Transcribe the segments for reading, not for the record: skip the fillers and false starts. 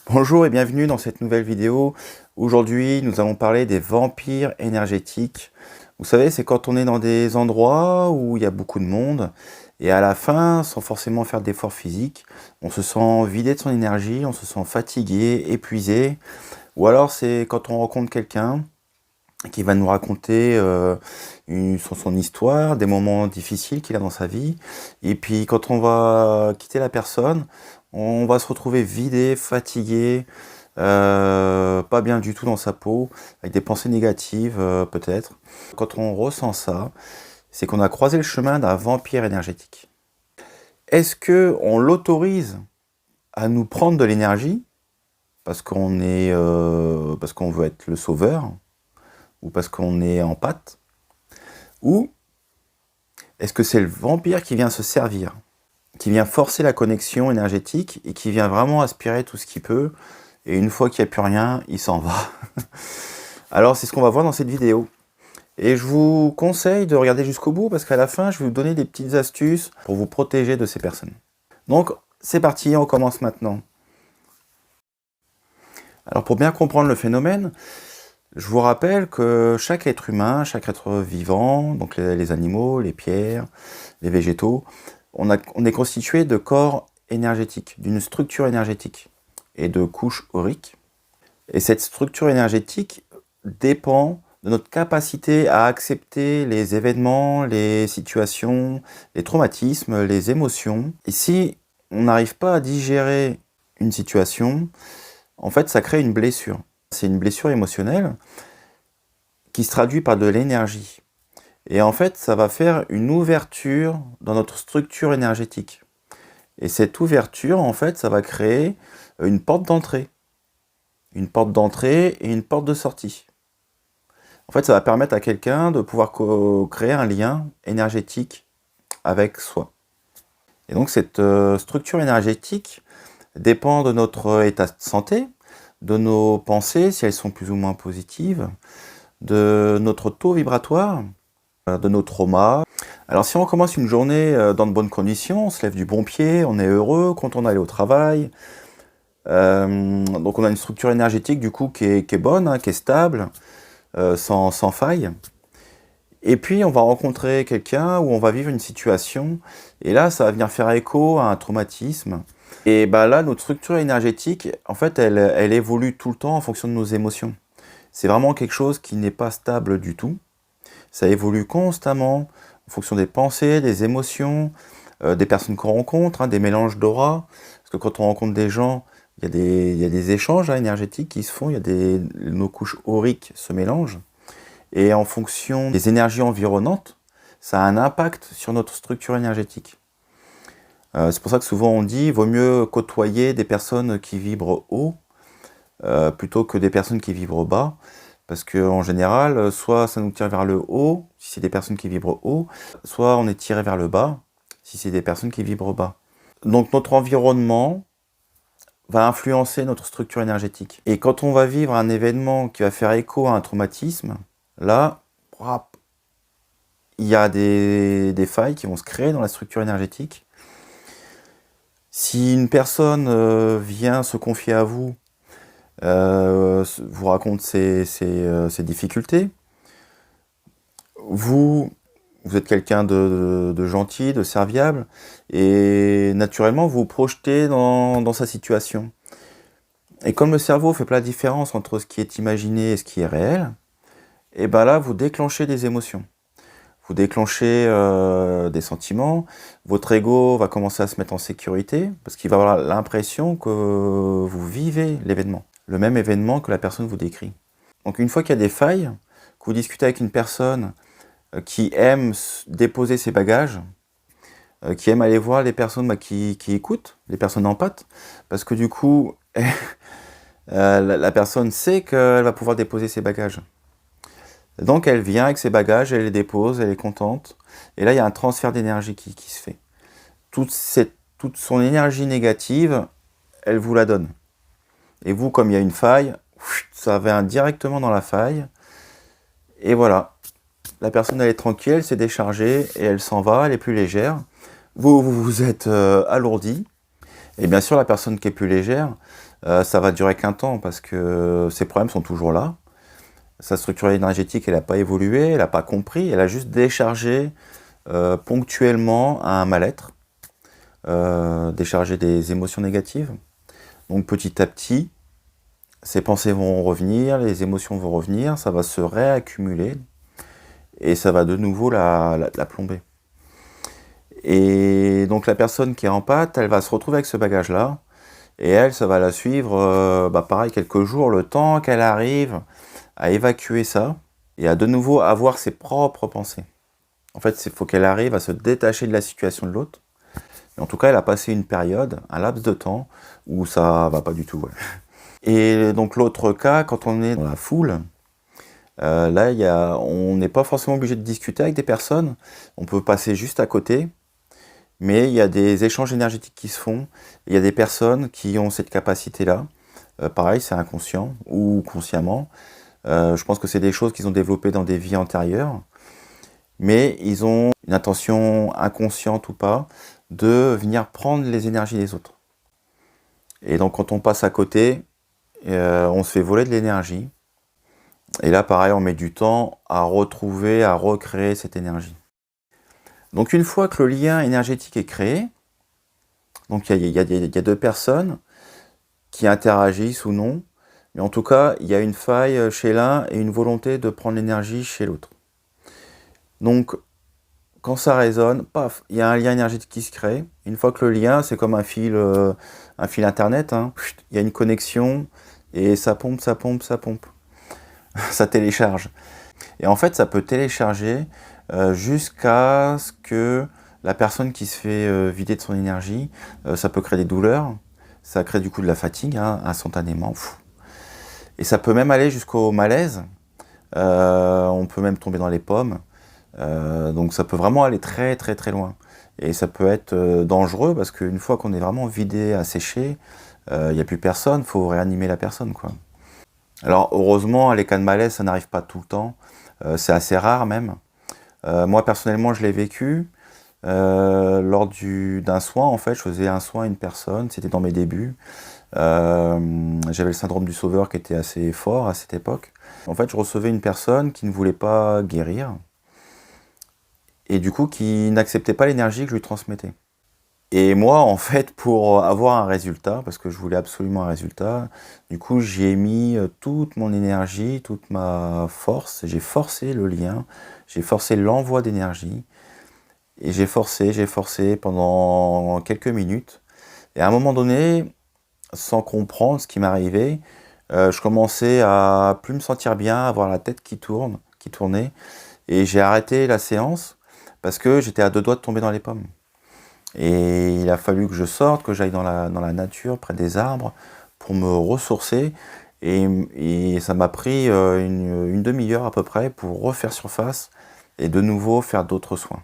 Bonjour et bienvenue dans cette nouvelle vidéo. Aujourd'hui, nous allons parler des vampires énergétiques. Vous savez, c'est quand on est dans des endroits où il y a beaucoup de monde et à la fin, sans forcément faire d'efforts physiques, on se sent vidé de son énergie, on se sent fatigué, épuisé. Ou alors c'est quand on rencontre quelqu'un qui va nous raconter son histoire, des moments difficiles qu'il a dans sa vie. Et puis quand on va quitter la personne, on va se retrouver vidé, fatigué, pas bien du tout dans sa peau, avec des pensées négatives peut-être. Quand on ressent ça, c'est qu'on a croisé le chemin d'un vampire énergétique. Est-ce que on l'autorise à nous prendre de l'énergie parce parce qu'on veut être le sauveur ou parce qu'on est en pâte, ou est-ce que c'est le vampire qui vient se servir, qui vient forcer la connexion énergétique et qui vient vraiment aspirer tout ce qu'il peut, et une fois qu'il n'y a plus rien, il s'en va. Alors c'est ce qu'on va voir dans cette vidéo. Et je vous conseille de regarder jusqu'au bout parce qu'à la fin, je vais vous donner des petites astuces pour vous protéger de ces personnes. Donc c'est parti, on commence maintenant. Alors pour bien comprendre le phénomène, je vous rappelle que chaque être humain, chaque être vivant, donc les animaux, les pierres, les végétaux, on est constitué de corps énergétiques, d'une structure énergétique et de couches auriques. Et cette structure énergétique dépend de notre capacité à accepter les événements, les situations, les traumatismes, les émotions. Et si on n'arrive pas à digérer une situation, en fait, ça crée une blessure. C'est une blessure émotionnelle qui se traduit par de l'énergie. Et en fait, ça va faire une ouverture dans notre structure énergétique. Et cette ouverture, en fait, ça va créer une porte d'entrée. Une porte d'entrée et une porte de sortie. En fait, ça va permettre à quelqu'un de pouvoir créer un lien énergétique avec soi. Et donc, cette structure énergétique dépend de notre état de santé, de nos pensées, si elles sont plus ou moins positives, de notre taux vibratoire, de nos traumas. Alors si on commence une journée dans de bonnes conditions, on se lève du bon pied, on est heureux, content d'aller au travail, donc on a une structure énergétique du coup qui est bonne, hein, qui est stable, sans faille. Et puis on va rencontrer quelqu'un ou on va vivre une situation, et là ça va venir faire écho à un traumatisme. Et bah là, notre structure énergétique, en fait, elle évolue tout le temps en fonction de nos émotions. C'est vraiment quelque chose qui n'est pas stable du tout. Ça évolue constamment en fonction des pensées, des émotions, des personnes qu'on rencontre, hein, des mélanges d'aura. Parce que quand on rencontre des gens, il y a des échanges hein, énergétiques qui se font, nos couches auriques se mélangent. Et en fonction des énergies environnantes, ça a un impact sur notre structure énergétique. C'est pour ça que souvent on dit vaut mieux côtoyer des personnes qui vibrent haut plutôt que des personnes qui vibrent bas. Parce qu'en général, soit ça nous tire vers le haut, si c'est des personnes qui vibrent haut, soit on est tiré vers le bas, si c'est des personnes qui vibrent bas. Donc notre environnement va influencer notre structure énergétique. Et quand on va vivre un événement qui va faire écho à un traumatisme, là, il y a des failles qui vont se créer dans la structure énergétique. Si une personne vient se confier à vous, vous raconte ses difficultés, vous êtes quelqu'un de gentil, de serviable, et naturellement vous vous projetez dans sa situation. Et comme le cerveau ne fait pas la différence entre ce qui est imaginé et ce qui est réel, et ben là vous déclenchez des émotions. Vous déclenchez des sentiments, votre ego va commencer à se mettre en sécurité, parce qu'il va avoir l'impression que vous vivez l'événement, le même événement que la personne vous décrit. Donc une fois qu'il y a des failles, que vous discutez avec une personne qui aime déposer ses bagages, qui aime aller voir les personnes qui écoutent, les personnes en pâte, parce que du coup, la personne sait qu'elle va pouvoir déposer ses bagages. Donc elle vient avec ses bagages, elle les dépose, elle est contente. Et là, il y a un transfert d'énergie qui se fait. Toute son énergie négative, elle vous la donne. Et vous, comme il y a une faille, ça vient directement dans la faille. Et voilà. La personne, elle est tranquille, elle s'est déchargée et elle s'en va, elle est plus légère. Vous êtes alourdi. Et bien sûr, la personne qui est plus légère ça va durer qu'un temps parce que ces problèmes sont toujours là. Sa structure énergétique, elle n'a pas évolué, elle n'a pas compris, elle a juste déchargé ponctuellement un mal-être, déchargé des émotions négatives. Donc petit à petit, ces pensées vont revenir, les émotions vont revenir, ça va se réaccumuler et ça va de nouveau la plomber. Et donc la personne qui est en pâte, elle va se retrouver avec ce bagage-là, et elle, ça va la suivre, pareil, quelques jours, le temps qu'elle arrive à évacuer ça, et à de nouveau avoir ses propres pensées. En fait, il faut qu'elle arrive à se détacher de la situation de l'autre. En tout cas, elle a passé une période, un laps de temps, où ça va pas du tout. Ouais. Et donc l'autre cas, quand on est dans la foule, là, on n'est pas forcément obligé de discuter avec des personnes, on peut passer juste à côté, mais il y a des échanges énergétiques qui se font, il y a des personnes qui ont cette capacité-là. Pareil, c'est inconscient ou consciemment. Je pense que c'est des choses qu'ils ont développées dans des vies antérieures, mais ils ont une intention inconsciente ou pas de venir prendre les énergies des autres. Et donc quand on passe à côté, on se fait voler de l'énergie. Et là, pareil, on met du temps à retrouver, à recréer cette énergie. Donc une fois que le lien énergétique est créé, donc il y a deux personnes qui interagissent ou non, mais en tout cas, il y a une faille chez l'un et une volonté de prendre l'énergie chez l'autre. Donc, quand ça résonne, paf, il y a un lien énergétique qui se crée. Une fois que le lien, c'est comme un fil internet, hein, il y a une connexion et ça pompe, ça pompe, ça pompe. Ça télécharge. Et en fait, ça peut télécharger jusqu'à ce que la personne qui se fait vider de son énergie, ça peut créer des douleurs, ça crée du coup de la fatigue, hein, instantanément. Et ça peut même aller jusqu'au malaise, on peut même tomber dans les pommes, donc ça peut vraiment aller très très très loin. Et ça peut être dangereux parce qu'une fois qu'on est vraiment vidé, asséché, il n'y a plus personne, il faut réanimer la personne, quoi. Alors heureusement, les cas de malaise, ça n'arrive pas tout le temps, c'est assez rare même. Moi personnellement, je l'ai vécu lors d'un soin. En fait, je faisais un soin à une personne, c'était dans mes débuts. J'avais le syndrome du sauveur qui était assez fort à cette époque. En fait, je recevais une personne qui ne voulait pas guérir et du coup qui n'acceptait pas l'énergie que je lui transmettais. Et moi, en fait, pour avoir un résultat, parce que je voulais absolument un résultat, du coup, j'y ai mis toute mon énergie, toute ma force, j'ai forcé le lien, j'ai forcé l'envoi d'énergie, et j'ai forcé pendant quelques minutes. Et à un moment donné, sans comprendre ce qui m'arrivait, je commençais à plus me sentir bien, à avoir la tête qui tournait, et j'ai arrêté la séance parce que j'étais à deux doigts de tomber dans les pommes. Et il a fallu que je sorte, que j'aille dans la nature, près des arbres, pour me ressourcer. Et ça m'a pris une demi-heure à peu près pour refaire surface et de nouveau faire d'autres soins.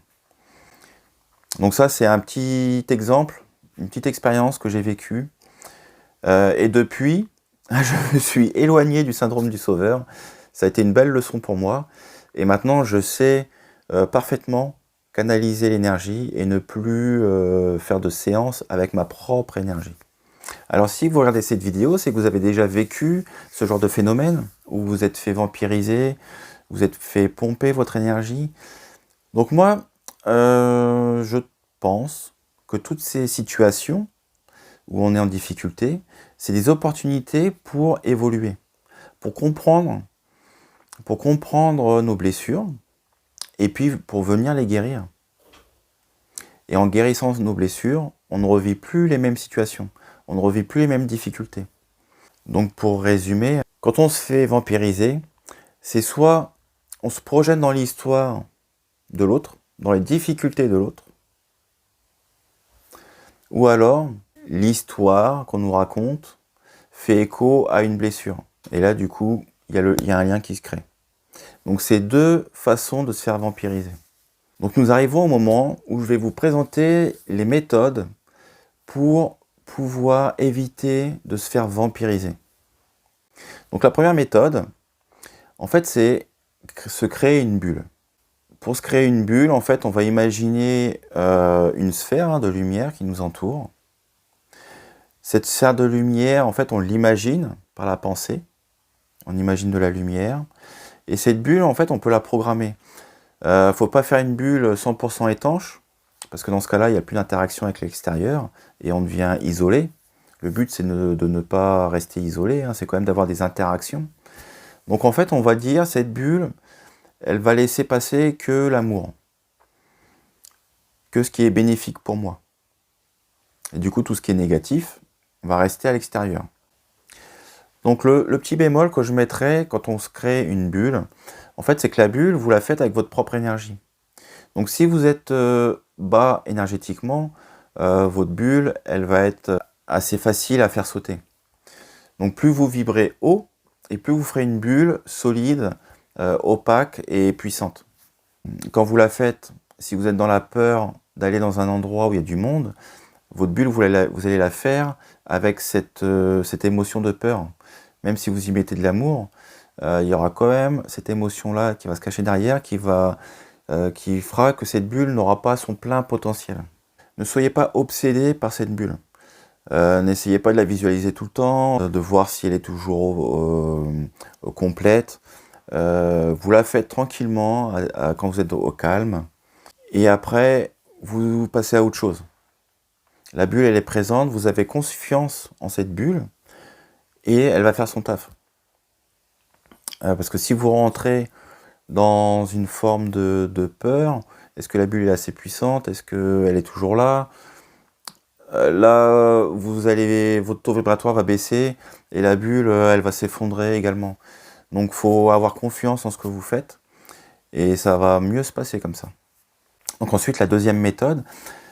Donc ça, c'est un petit exemple, une petite expérience que j'ai vécue. Et depuis, je me suis éloigné du syndrome du sauveur. Ça a été une belle leçon pour moi. Et maintenant, je sais parfaitement canaliser l'énergie et ne plus faire de séance avec ma propre énergie. Alors si vous regardez cette vidéo, c'est que vous avez déjà vécu ce genre de phénomène, où vous vous êtes fait vampiriser, vous êtes fait pomper votre énergie. Donc moi, je pense que toutes ces situations où on est en difficulté, c'est des opportunités pour évoluer, pour comprendre nos blessures, et puis pour venir les guérir. Et en guérissant nos blessures, on ne revit plus les mêmes situations, on ne revit plus les mêmes difficultés. Donc pour résumer, quand on se fait vampiriser, c'est soit on se projette dans l'histoire de l'autre, dans les difficultés de l'autre, ou alors l'histoire qu'on nous raconte fait écho à une blessure. Et là, du coup, il y a un lien qui se crée. Donc c'est deux façons de se faire vampiriser. Donc nous arrivons au moment où je vais vous présenter les méthodes pour pouvoir éviter de se faire vampiriser. Donc la première méthode, en fait, c'est se créer une bulle. Pour se créer une bulle, en fait, on va imaginer une sphère de lumière qui nous entoure. Cette sphère de lumière, en fait, on l'imagine par la pensée. On imagine de la lumière. Et cette bulle, en fait, on peut la programmer. Faut pas faire une bulle 100% étanche, parce que dans ce cas-là, il n'y a plus d'interaction avec l'extérieur, et on devient isolé. Le but, c'est de ne pas rester isolé, hein, c'est quand même d'avoir des interactions. Donc en fait, on va dire, cette bulle, elle va laisser passer que l'amour, que ce qui est bénéfique pour moi. Et du coup, tout ce qui est négatif va rester à l'extérieur. Donc le petit bémol que je mettrais quand on se crée une bulle, en fait, c'est que la bulle, vous la faites avec votre propre énergie. Donc si vous êtes bas énergétiquement, votre bulle, elle va être assez facile à faire sauter. Donc plus vous vibrez haut, et plus vous ferez une bulle solide, opaque et puissante. Quand vous la faites, si vous êtes dans la peur d'aller dans un endroit où il y a du monde, votre bulle, vous allez la faire avec cette émotion de peur. Même si vous y mettez de l'amour, il y aura quand même cette émotion-là qui va se cacher derrière, qui fera que cette bulle n'aura pas son plein potentiel. Ne soyez pas obsédé par cette bulle. N'essayez pas de la visualiser tout le temps, de voir si elle est toujours complète. Vous la faites tranquillement quand vous êtes au calme. Et après, vous passez à autre chose. La bulle, elle est présente, vous avez confiance en cette bulle et elle va faire son taf. Parce que si vous rentrez dans une forme de peur, est-ce que la bulle est assez puissante? Est-ce qu'elle est toujours là? Là, votre taux vibratoire va baisser et la bulle, elle va s'effondrer également. Donc, il faut avoir confiance en ce que vous faites et ça va mieux se passer comme ça. Donc ensuite, la deuxième méthode,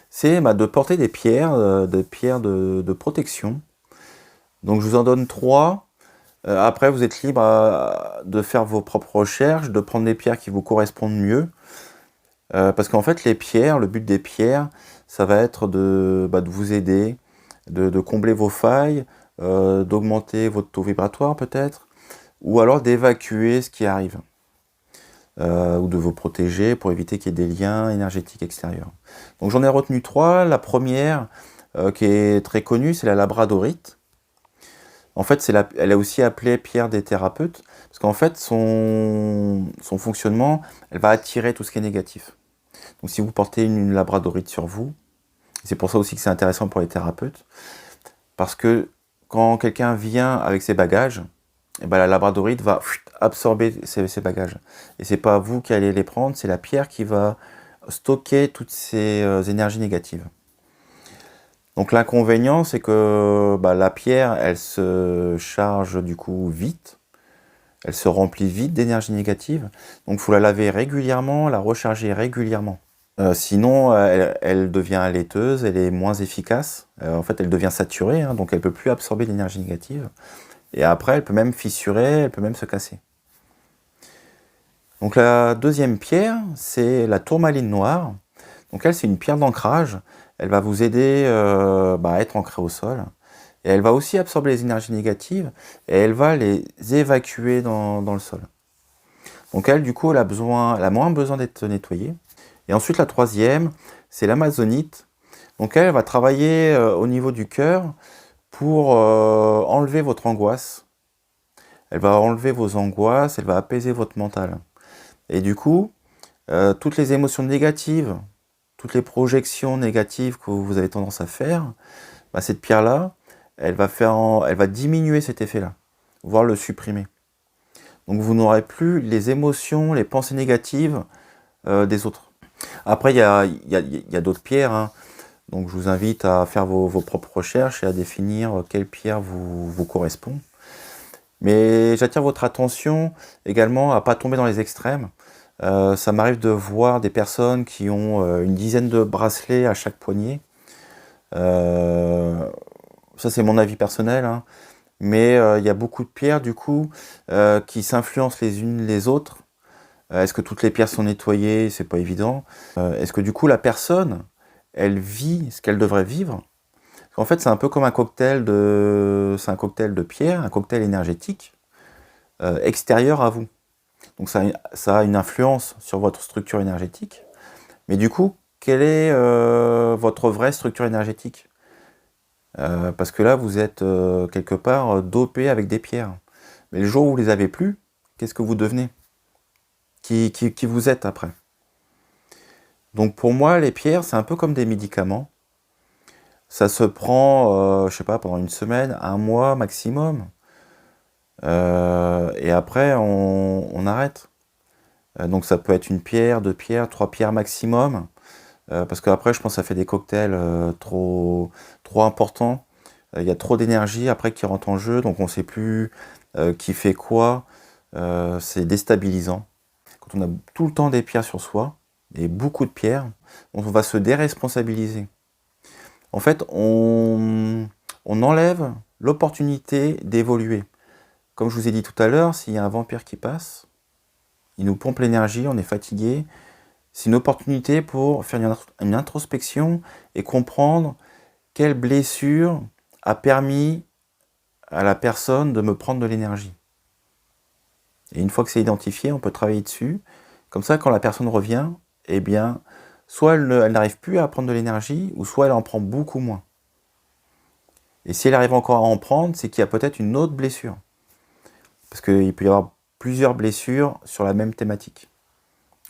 c'est de porter des pierres, de protection. Donc je vous en donne 3. Après, vous êtes libre de faire vos propres recherches, de prendre des pierres qui vous correspondent mieux. Parce qu'en fait, les pierres, le but des pierres, ça va être de vous aider, de combler vos failles, d'augmenter votre taux vibratoire peut-être, ou alors d'évacuer ce qui arrive. Ou de vous protéger pour éviter qu'il y ait des liens énergétiques extérieurs. Donc j'en ai retenu 3. La première, qui est très connue, c'est la labradorite. En fait, elle est aussi appelée pierre des thérapeutes, parce qu'en fait, son fonctionnement, elle va attirer tout ce qui est négatif. Donc si vous portez une labradorite sur vous, c'est pour ça aussi que c'est intéressant pour les thérapeutes, parce que quand quelqu'un vient avec ses bagages, et la labradorite va absorber ces bagages. Et c'est pas vous qui allez les prendre, c'est la pierre qui va stocker toutes ces énergies négatives. Donc l'inconvénient, c'est que la pierre, elle se charge du coup vite, elle se remplit vite d'énergie négative, donc il faut la laver régulièrement, la recharger régulièrement. Sinon, elle devient laiteuse, elle est moins efficace, en fait elle devient saturée, hein, donc elle ne peut plus absorber l'énergie négative. Et après, elle peut même fissurer, elle peut même se casser. Donc la deuxième pierre, c'est la tourmaline noire. Donc elle, c'est une pierre d'ancrage. Elle va vous aider à être ancré au sol. Et elle va aussi absorber les énergies négatives et elle va les évacuer dans le sol. Donc elle, du coup, elle a moins besoin d'être nettoyée. Et ensuite, la troisième, c'est l'amazonite. Donc elle va travailler au niveau du cœur pour enlever votre angoisse. Elle va enlever vos angoisses, elle va apaiser votre mental. Et du coup, toutes les émotions négatives, toutes les projections négatives que vous avez tendance à faire, cette pierre-là, elle va diminuer cet effet-là, voire le supprimer. Donc vous n'aurez plus les émotions, les pensées négatives des autres. Après, il y a d'autres pierres, hein. Donc je vous invite à faire vos propres recherches et à définir quelle pierre vous correspond. Mais j'attire votre attention également à ne pas tomber dans les extrêmes. Ça m'arrive de voir des personnes qui ont une dizaine de bracelets à chaque poignet. Ça c'est mon avis personnel, hein. Mais il y a beaucoup de pierres du coup qui s'influencent les unes les autres. Est-ce que toutes les pierres sont nettoyées? C'est pas évident. Est-ce que du coup la personne, elle vit ce qu'elle devrait vivre? En fait, c'est un peu comme un cocktail c'est un cocktail de pierres, un cocktail énergétique extérieur à vous. Donc ça a une influence sur votre structure énergétique. Mais du coup, quelle est votre vraie structure énergétique? Parce que là, vous êtes quelque part dopé avec des pierres. Mais le jour où vous les avez plus, qu'est-ce que vous devenez? Qui vous êtes après? Donc pour moi, les pierres, c'est un peu comme des médicaments. Ça se prend, je sais pas, pendant une semaine, un mois maximum. Et après, on arrête. Donc ça peut être une pierre, deux pierres, trois pierres maximum. Parce qu'après, je pense que ça fait des cocktails trop importants. Il y a trop d'énergie après qui rentre en jeu, donc on ne sait plus qui fait quoi. C'est déstabilisant. Quand on a tout le temps des pierres sur soi, et beaucoup de pierres, on va se déresponsabiliser. En fait, on enlève l'opportunité d'évoluer. Comme je vous ai dit tout à l'heure, s'il y a un vampire qui passe, il nous pompe l'énergie, on est fatigué. C'est une opportunité pour faire une introspection et comprendre quelle blessure a permis à la personne de me prendre de l'énergie. Et une fois que c'est identifié, on peut travailler dessus. Comme ça, quand la personne revient, eh bien, soit elle n'arrive plus à prendre de l'énergie, ou soit elle en prend beaucoup moins. Et si elle arrive encore à en prendre, c'est qu'il y a peut-être une autre blessure. Parce qu'il peut y avoir plusieurs blessures sur la même thématique,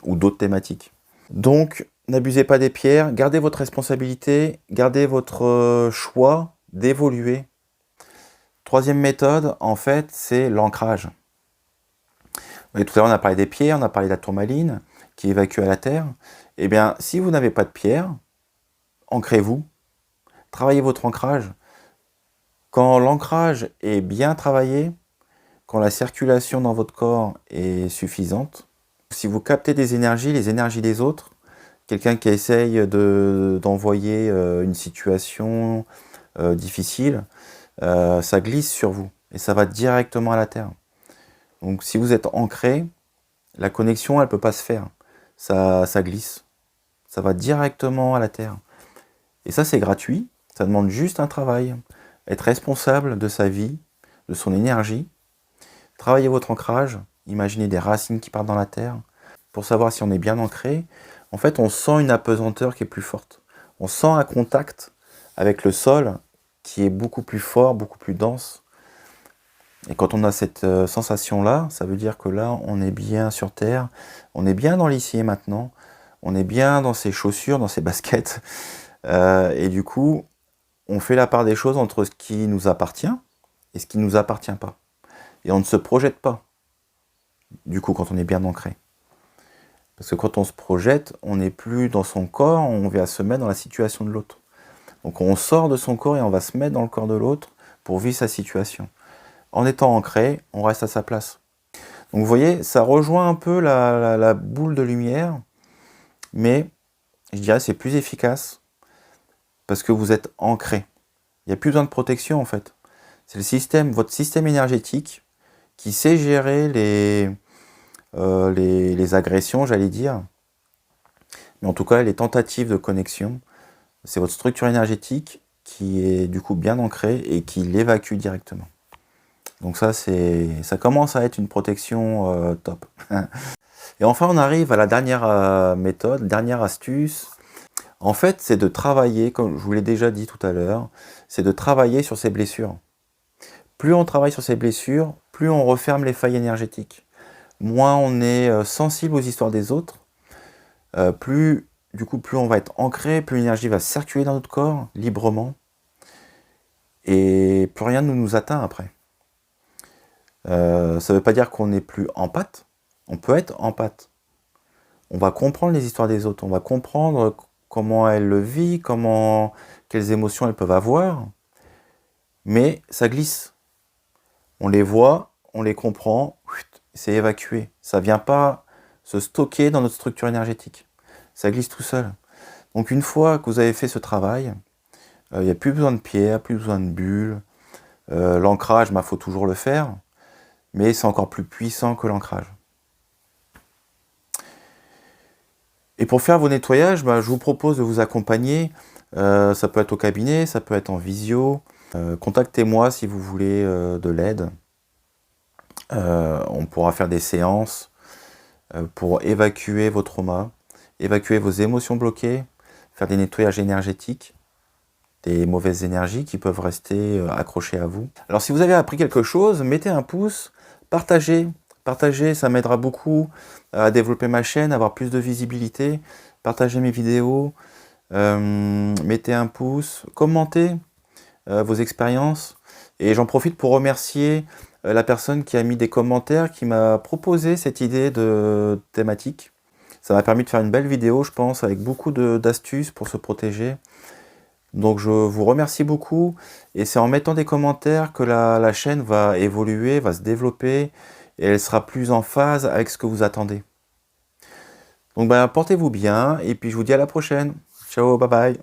ou d'autres thématiques. Donc, n'abusez pas des pierres, gardez votre responsabilité, gardez votre choix d'évoluer. Troisième méthode, en fait, c'est l'ancrage. Et tout à l'heure, on a parlé des pierres, on a parlé de la tourmaline qui évacue à la terre. Eh bien, si vous n'avez pas de pierre, ancrez-vous, travaillez votre ancrage. Quand l'ancrage est bien travaillé, quand la circulation dans votre corps est suffisante, si vous captez des énergies, les énergies des autres, quelqu'un qui essaye d'envoyer une situation difficile, ça glisse sur vous et ça va directement à la terre. Donc si vous êtes ancré, la connexion, elle ne peut pas se faire. Ça glisse. Ça va directement à la terre. Et ça, c'est gratuit. Ça demande juste un travail. Être responsable de sa vie, de son énergie. Travaillez votre ancrage. Imaginez des racines qui partent dans la terre. Pour savoir si on est bien ancré, en fait, on sent une apesanteur qui est plus forte. On sent un contact avec le sol qui est beaucoup plus fort, beaucoup plus dense. Et quand on a cette sensation-là, ça veut dire que là, on est bien sur Terre, on est bien dans l'ici et maintenant, on est bien dans ses chaussures, dans ses baskets. Et du coup, on fait la part des choses entre ce qui nous appartient et ce qui ne nous appartient pas. Et on ne se projette pas, du coup, quand on est bien ancré. Parce que quand on se projette, on n'est plus dans son corps, on va se mettre dans la situation de l'autre. Donc on sort de son corps et on va se mettre dans le corps de l'autre pour vivre sa situation. En étant ancré, on reste à sa place. Donc vous voyez, ça rejoint un peu la boule de lumière, mais je dirais c'est plus efficace parce que vous êtes ancré. Il n'y a plus besoin de protection en fait. C'est le système, votre système énergétique qui sait gérer les agressions, j'allais dire, mais en tout cas les tentatives de connexion. C'est votre structure énergétique qui est du coup bien ancrée et qui l'évacue directement. Donc ça commence à être une protection top. Et enfin, on arrive à la dernière méthode, dernière astuce. En fait, c'est de travailler, comme je vous l'ai déjà dit tout à l'heure, c'est de travailler sur ses blessures. Plus on travaille sur ses blessures, plus on referme les failles énergétiques. Moins on est sensible aux histoires des autres, plus on va être ancré, plus l'énergie va circuler dans notre corps librement, et plus rien ne nous atteint après. Ça ne veut pas dire qu'on n'est plus empathe. On peut être empathe. On va comprendre les histoires des autres. On va comprendre comment elles le vivent, quelles émotions elles peuvent avoir. Mais ça glisse. On les voit, on les comprend, c'est évacué. Ça ne vient pas se stocker dans notre structure énergétique. Ça glisse tout seul. Donc une fois que vous avez fait ce travail, il n'y a plus besoin de pierres, plus besoin de bulles. L'ancrage, il faut toujours le faire. Mais c'est encore plus puissant que l'ancrage. Et pour faire vos nettoyages, je vous propose de vous accompagner. Ça peut être au cabinet, ça peut être en visio. Contactez-moi si vous voulez de l'aide. On pourra faire des séances pour évacuer vos traumas, évacuer vos émotions bloquées, faire des nettoyages énergétiques. des mauvaises énergies qui peuvent rester accrochées à vous. Alors si vous avez appris quelque chose, mettez un pouce, partagez. Partagez, ça m'aidera beaucoup à développer ma chaîne, à avoir plus de visibilité. Partagez mes vidéos, mettez un pouce, commentez vos expériences. Et j'en profite pour remercier la personne qui a mis des commentaires, qui m'a proposé cette idée de thématique. Ça m'a permis de faire une belle vidéo, je pense, avec beaucoup d'astuces pour se protéger. Donc je vous remercie beaucoup, et c'est en mettant des commentaires que la chaîne va évoluer, va se développer, et elle sera plus en phase avec ce que vous attendez. Donc portez-vous bien, et puis je vous dis à la prochaine. Ciao, bye bye.